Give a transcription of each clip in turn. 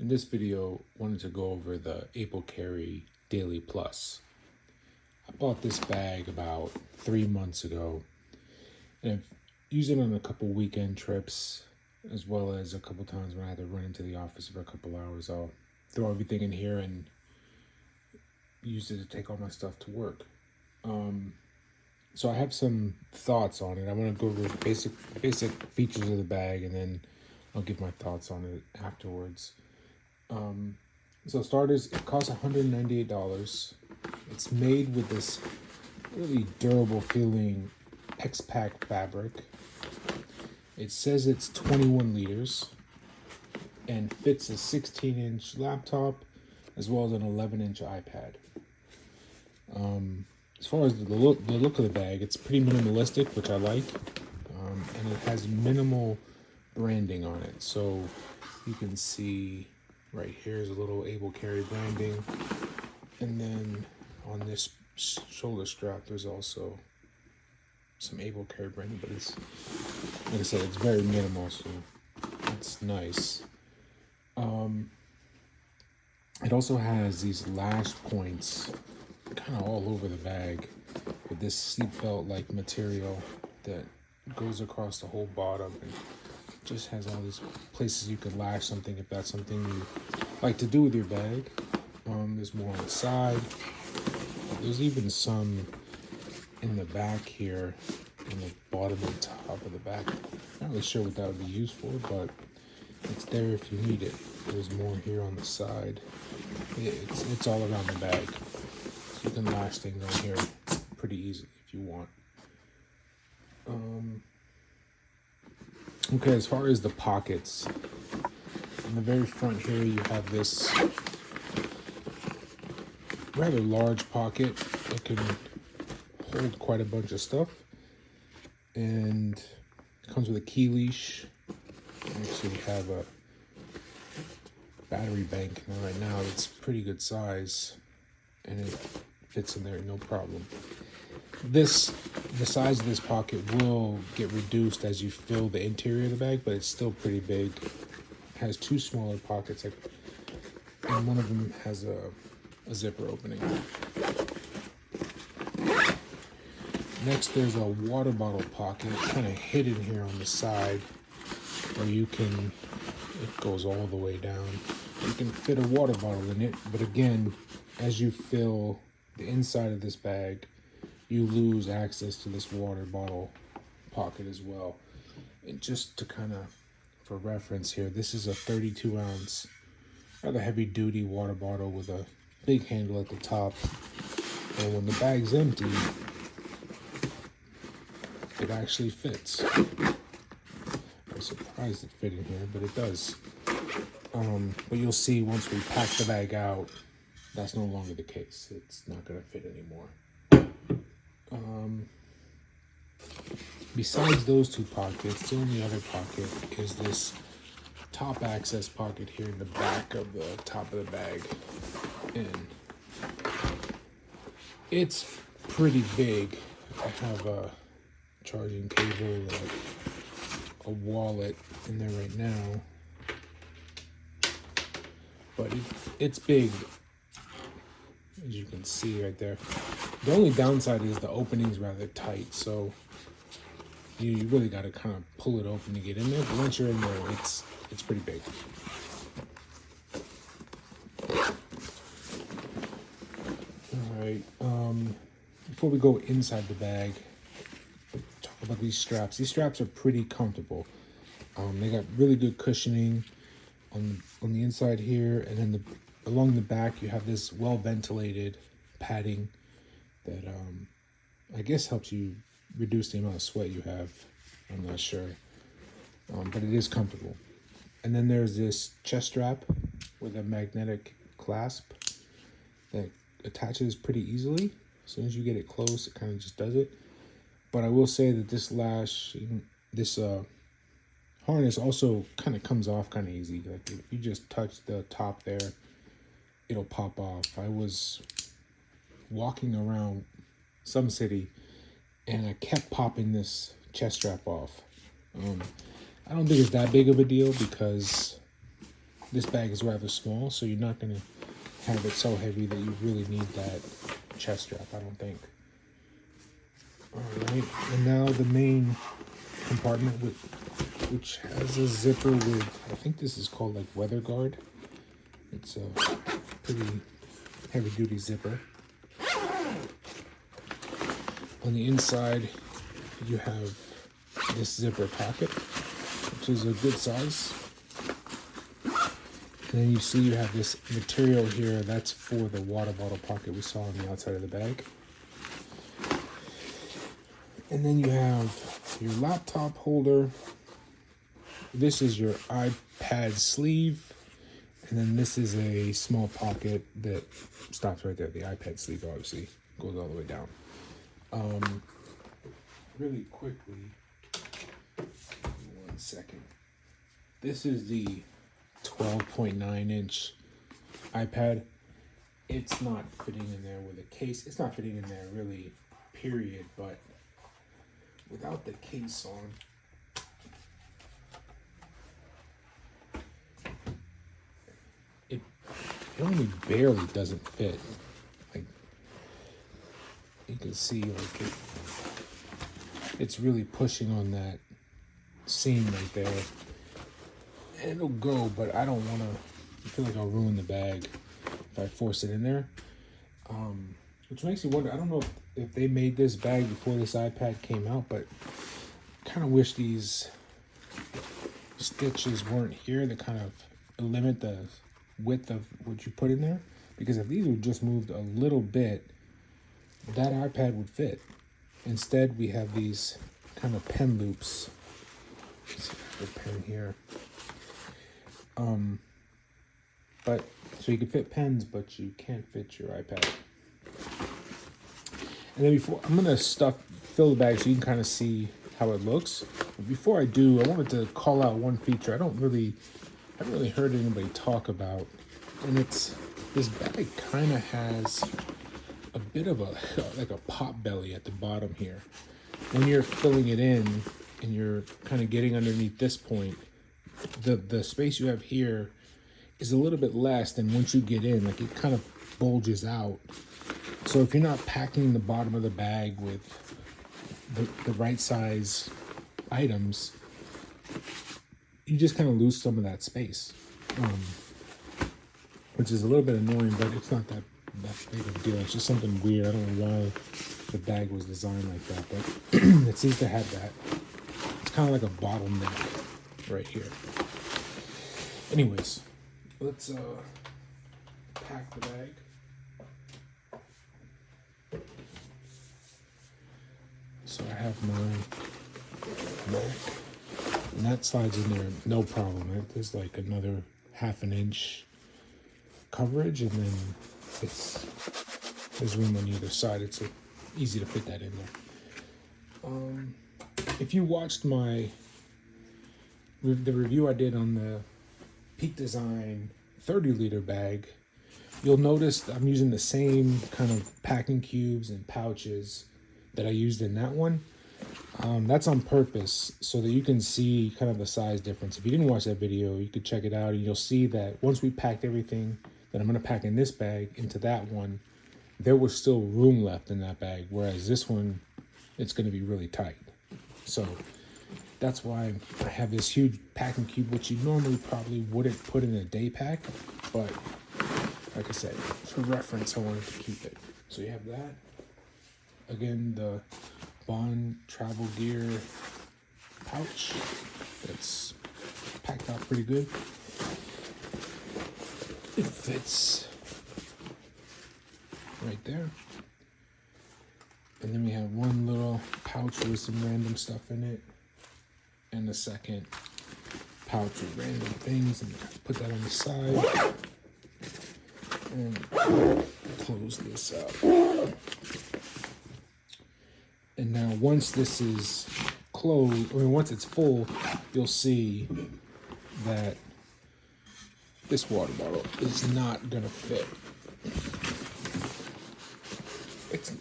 In this video, I wanted to go over the AprilCarry Daily Plus. I bought this bag about 3 months ago, and I've used it on a couple weekend trips, as well as a couple times when I had to run into the office for a couple hours. I'll throw everything in here and use it to take all my stuff to work. So I have some thoughts on it. I want to go over the basic features of the bag, and then I'll give my thoughts on it afterwards. So starters, it costs $198. It's made with this really durable feeling X-Pack fabric. It says it's 21 liters and fits a 16-inch laptop as well as an 11-inch iPad. As far as the look of the bag, it's pretty minimalistic, which I like, and it has minimal branding on it. So you can see right here is a little AprilCarry branding, and then on this shoulder strap there's also some AprilCarry branding, but it's, like I said, it's very minimal, so it's nice. It also has these lash points kind of all over the bag with this seatbelt like material that goes across the whole bottom, and just has all these places you could lash something if that's something you like to do with your bag. There's more on the side. There's even some in the back here, in the bottom and top of the back. Not really sure what that would be used for, but it's there if you need it. There's more here on the side. It's all around the bag. So you can lash things on here pretty easily if you want. Okay, as far as the pockets, in the very front here you have this rather large pocket that can hold quite a bunch of stuff, and it comes with a key leash. Actually, we have a battery bank right now. It's pretty good size, and it fits in there no problem. The size of this pocket will get reduced as you fill the interior of the bag, but it's still pretty big. It has two smaller pockets, and one of them has a zipper opening. Next, there's a water bottle pocket, kind of hidden here on the side, where it goes all the way down. You can fit a water bottle in it, but again, as you fill the inside of this bag, you lose access to this water bottle pocket as well. And just to kind of, for reference here, this is a 32-ounce, rather heavy-duty water bottle with a big handle at the top. And when the bag's empty, it actually fits. I'm surprised it fit in here, but it does. But you'll see once we pack the bag out, that's no longer the case. It's not going to fit anymore. Besides those two pockets, the only other pocket is this top access pocket here in the back of the top of the bag. And it's pretty big. I have a charging cable and a wallet in there right now. But it's big, as you can see right there. The only downside is the opening's rather tight, so you really got to kind of pull it open to get in there. But once you're in there, it's pretty big. All right. Before we go inside the bag, talk about these straps. These straps are pretty comfortable. They got really good cushioning on the inside here, and then along the back you have this well ventilated padding that I guess helps you reduce the amount of sweat you have. I'm not sure, but it is comfortable. And then there's this chest strap with a magnetic clasp that attaches pretty easily. As soon as you get it close, it kind of just does it. But I will say that this harness also kind of comes off kind of easy. Like if you just touch the top there, it'll pop off. I was walking around some city and I kept popping this chest strap off. I don't think it's that big of a deal because this bag is rather small, so you're not going to have it so heavy that you really need that chest strap, I don't think. Alright, and now the main compartment, which has a zipper with, I think this is called like weather guard. It's a pretty heavy duty zipper. On the inside, you have this zipper pocket, which is a good size. And then you see you have this material here, that's for the water bottle pocket we saw on the outside of the bag. And then you have your laptop holder. This is your iPad sleeve. And then this is a small pocket that stops right there. The iPad sleeve obviously goes all the way down. Really quickly, 1 second. This is the 12.9-inch iPad. It's not fitting in there with a case. It's not fitting in there really, period, but without the case on, it only barely doesn't fit. Like, you can see, like, it's really pushing on that seam right there. And it'll go, but I don't want to, I feel like I'll ruin the bag if I force it in there. Which makes me wonder, I don't know if they made this bag before this iPad came out, but I kind of wish these stitches weren't here to kind of limit the width of what you put in there. Because if these were just moved a little bit, that iPad would fit. Instead, we have these kind of pen loops. Let's see if I have a pen here. But so you can fit pens, but you can't fit your iPad. And then I'm gonna fill the bag so you can kind of see how it looks. But before I do, I wanted to call out one feature I haven't really heard anybody talk about, and it's this bag kind of has a bit of like a pop belly at the bottom here. When you're filling it in and you're kind of getting underneath this point, the space you have here is a little bit less than once you get in. Like, it kind of bulges out. So if you're not packing the bottom of the bag with the right size items, you just kind of lose some of that space, which is a little bit annoying, but it's not that big of a deal. It's just something weird. I don't know why the bag was designed like that, but it seems to have that. It's kind of like a bottleneck right here. Anyways, let's pack the bag. So I have my Mac, and that slides in there no problem. There's like another 1/2 inch coverage, and then there's room on either side. It's easy to fit that in there. If you watched the review I did on the Peak Design 30-liter bag, you'll notice I'm using the same kind of packing cubes and pouches that I used in that one. That's on purpose so that you can see kind of the size difference. If you didn't watch that video, you could check it out, and you'll see that once we packed everything that I'm going to pack in this bag into that one, there was still room left in that bag, whereas this one, it's going to be really tight. So that's why I have this huge packing cube, which you normally probably wouldn't put in a day pack, but like I said, for reference, I wanted to keep it. So you have that. Again, the Bond travel gear pouch that's packed out pretty good. It fits right there. And then we have one little pouch with some random stuff in it, and the second pouch with random things, and put that on the side. And close this up. And now once this is closed, once it's full, you'll see that this water bottle is not gonna fit.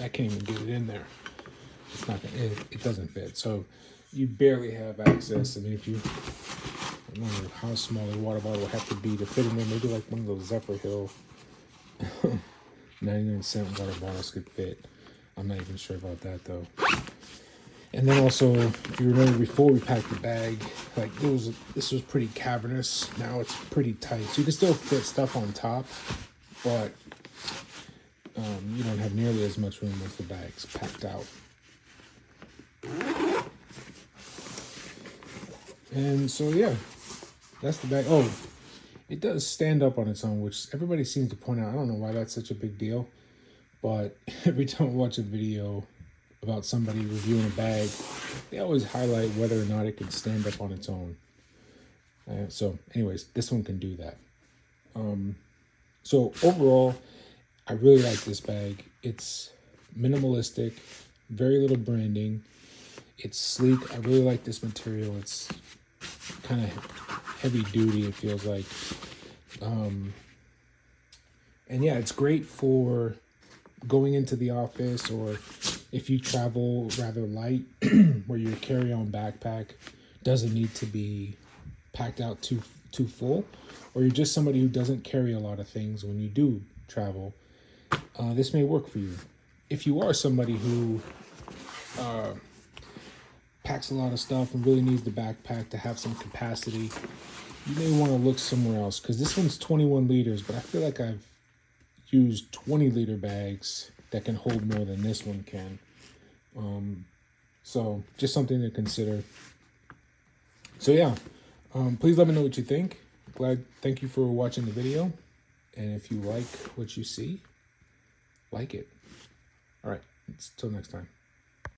I can't even get it in there. It's not gonna, it doesn't fit. So you barely have access. I mean, if you don't know how small a water bottle would have to be to fit in there. Maybe like one of those Zephyr Hill 99-cent water bottles could fit. I'm not even sure about that though. And then also, if you remember before we packed the bag, like this was pretty cavernous. Now it's pretty tight, so you can still fit stuff on top, but you don't have nearly as much room once the bag's packed out. And so yeah, that's the bag. Oh, it does stand up on its own, which everybody seems to point out. I don't know why that's such a big deal, but every time I watch a video about somebody reviewing a bag, they always highlight whether or not it can stand up on its own. So anyways, this one can do that. So overall, I really like this bag. It's minimalistic, very little branding. It's sleek. I really like this material. It's kind of heavy duty, it feels like. And yeah, it's great for going into the office, or if you travel rather light, where your carry-on backpack doesn't need to be packed out too full, or you're just somebody who doesn't carry a lot of things when you do travel. This may work for you. If you are somebody who packs a lot of stuff and really needs the backpack to have some capacity, you may want to look somewhere else, because this one's 21 liters, but I feel like I've used 20-liter bags that can hold more than this one can. So just something to consider. So yeah, please let me know what you think. Thank you for watching the video. And if you like what you see, like it. All right, until next time.